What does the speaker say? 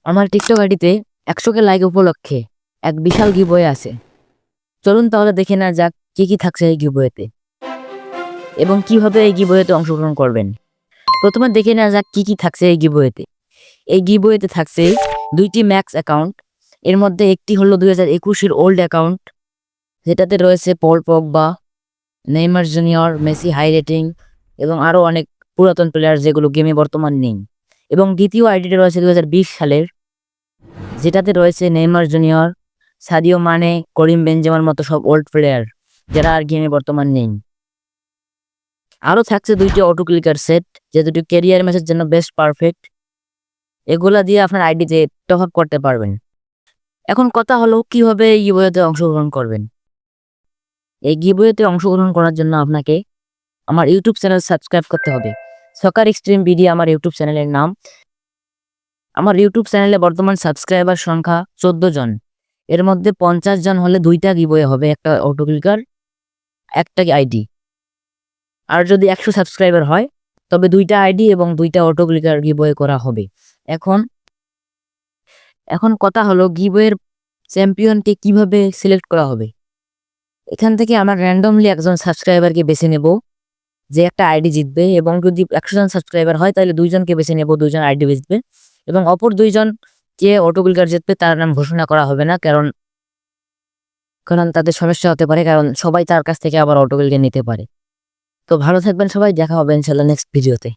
আমার টিকটক আইডিতে 100K like উপলক্ষে এক বিশাল গিভওয়ে আছে। চলুন তাহলে দেখে নেওয়া যাক কি কি থাকছে এই গিভওয়েতে এবং কিভাবে এই গিভওয়েতে অংশগ্রহণ করবেন। প্রথমে দেখে নেওয়া যাক কি কি থাকছে এই গিভওয়েতে। এই গিভওয়েতে থাকছে 2টি ম্যাক্স অ্যাকাউন্ট। এর মধ্যে একটি হলো 2021-এর ওল্ড অ্যাকাউন্ট, যেটাতে রয়েছে Paul Pogba, Neymar junior, Messi high rating এবং আরও অনেক পুরাতন প্লেয়ার যেগুলো গেমে বর্তমান নেই। এবং দ্বিতীয় আইডিটা রয়েছে 2020 সালের, যেটাতে রয়েছে নেইমার জুনিয়র, সাদিও মানে, করিম বেনজেমার মতো সব ওল্ড প্লেয়ার যারা আর গেমে বর্তমান নেই। আরও থাকছে 2টি অটো ক্লিকার সেট, যে দুটি ক্যারিয়ার ম্যাচের জন্য বেস্ট পারফেক্ট। এগুলা দিয়ে আপনার আইডিতে টপ আপ করতে পারবেন। এখন কথা হলো কিভাবে এই গিভওয়েতে অংশগ্রহণ করবেন। এই গিভওয়েতে অংশগ্রহণ করার জন্য আপনাকে আমার ইউটিউব চ্যানেল সাবস্ক্রাইব করতে হবে। সকার এক্সট্রিম বিডি আমার ইউটিউব চ্যানেলের নাম। আমার ইউটিউব চ্যানেলে বর্তমান সাবস্ক্রাইবার সংখ্যা 14 জন। এর মধ্যে 50 জন হলে 2টা গিভওয়ে হবে, একটা অটো ক্লিকার, একটা আইডি। আর যদি 100 সাবস্ক্রাইবার হয় তবে 2টা আইডি এবং 2টা অটো ক্লিকার গিভওয়ে করা হবে। এখন কথা হলো গিভওয়ের চ্যাম্পিয়নকে কিভাবে সিলেক্ট করা হবে। এখান থেকে আমরা র্যান্ডমলি একজন সাবস্ক্রাইবারকে বেছে নেব যে একটা আইডি জিতবে, এবং যদি 100 জন সাবস্ক্রাইবার হয় তাহলে 2জনকে বেছে নেব, 2জন আইডি জিতবে, এবং অপর 2জন যে অটো ক্লিকার জিতবে তার নাম ঘোষণা করা হবে না, কারণ তাদের সমস্যা হতে পারে, কারণ সবাই তার কাছ থেকে আবার অটো ক্লিকার নিতে পারে। তো ভালো থাকবেন সবাই, দেখা হবে ইনশাল্লাহ নেক্সট ভিডিওতে।